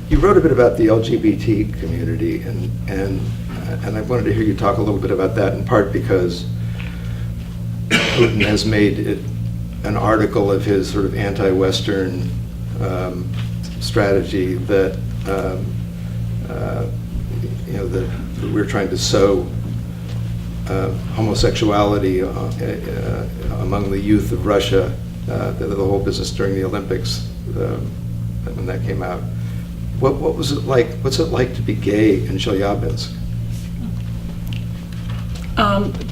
You wrote a bit about the LGBT community, and I wanted to hear you talk a little bit about that, in part because Putin has made it an article of his sort of anti-Western strategy that that we're trying to sow homosexuality among the youth of Russia, the whole business during the Olympics when that came out. What was it like? What's it like to be gay in Chelyabinsk?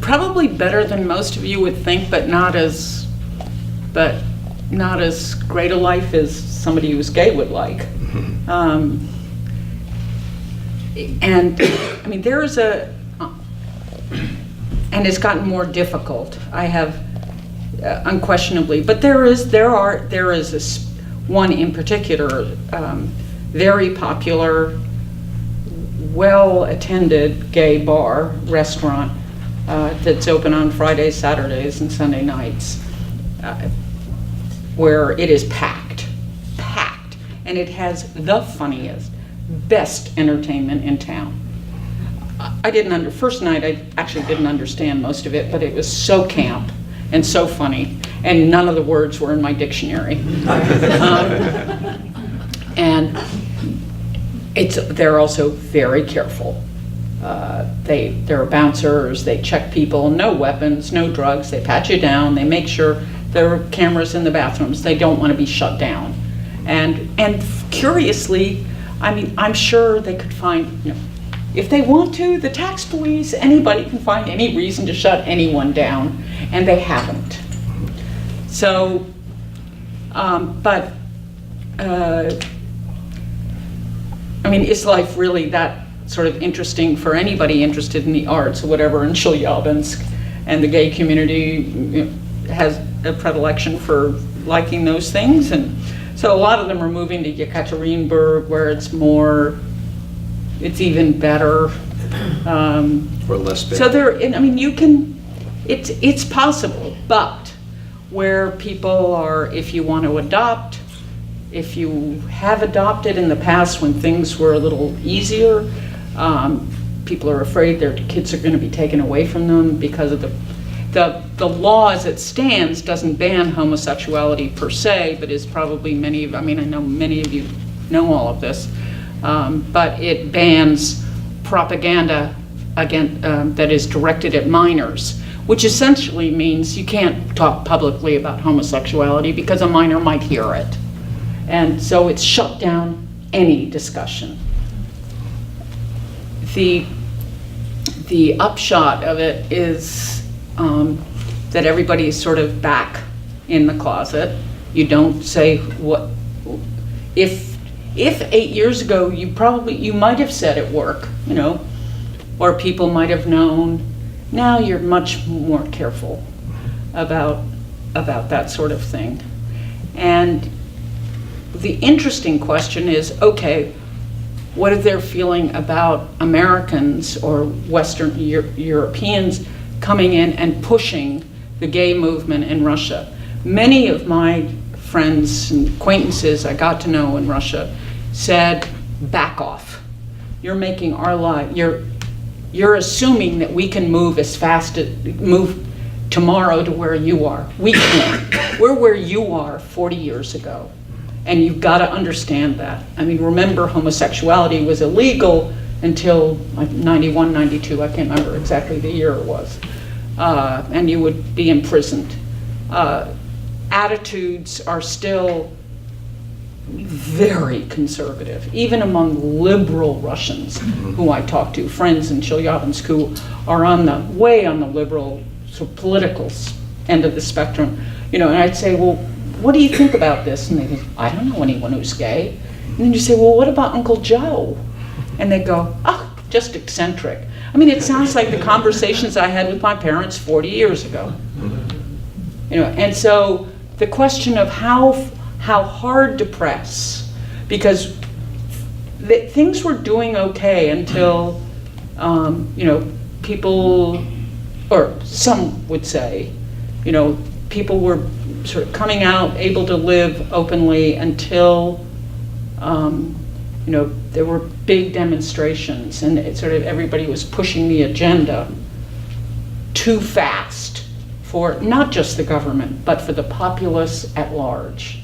Probably better than most of you would think, but not as great a life as somebody who's gay would like. Mm-hmm. And I mean, there is and it's gotten more difficult. I have unquestionably, but there is this one in particular, very popular, well-attended gay bar, restaurant that's open on Fridays, Saturdays, and Sunday nights, where it is packed, and it has the funniest, best entertainment in town. First night I actually didn't understand most of it, but it was so camp and so funny, and none of the words were in my dictionary. And they're also very careful. There are bouncers, they check people, no weapons, no drugs, they pat you down, they make sure there are cameras in the bathrooms, they don't want to be shut down. And curiously, I mean, I'm sure they could find, if they want to, the tax police, anybody can find any reason to shut anyone down, and they haven't. So, I mean, is life really that sort of interesting for anybody interested in the arts or whatever in Chelyabinsk? And the gay community has a predilection for liking those things, and so a lot of them are moving to Yekaterinburg, where it's even better. Or less bad. So it's possible, but where people are, if you want to adopt, if you have adopted in the past when things were a little easier, people are afraid their kids are going to be taken away from them because of the law as it stands doesn't ban homosexuality per se, but is probably I know many of you know all of this, but it bans propaganda that is directed at minors, which essentially means you can't talk publicly about homosexuality because a minor might hear it. And so it's shut down any discussion. The upshot of it is that everybody is sort of back in the closet. You don't say what, if 8 years ago you might have said at work, or people might have known. Now you're much more careful about that sort of thing. And the interesting question is, okay, what are they feeling about Americans or Western Europeans coming in and pushing the gay movement in Russia? Many of my friends and acquaintances I got to know in Russia said, back off. You're making our life, you're assuming that we can move tomorrow to where you are. We can't. We're where you are 40 years ago. And you've got to understand that. I mean, remember, homosexuality was illegal until 91, 92, I can't remember exactly the year it was. And you would be imprisoned. Attitudes are still very conservative, even among liberal Russians who I talk to, friends in Chelyabinsk who are way on the liberal political end of the spectrum. And I'd say, well, what do you think about this? And they go, I don't know anyone who's gay. And then you say, well, what about Uncle Joe? And they go, oh, just eccentric. I mean, it sounds like the conversations I had with my parents 40 years ago. And so the question of how hard to press, because things were doing okay until, people, or some would say, people were sort of coming out, able to live openly until you know, there were big demonstrations, and it sort of everybody was pushing the agenda too fast for not just the government, but for the populace at large.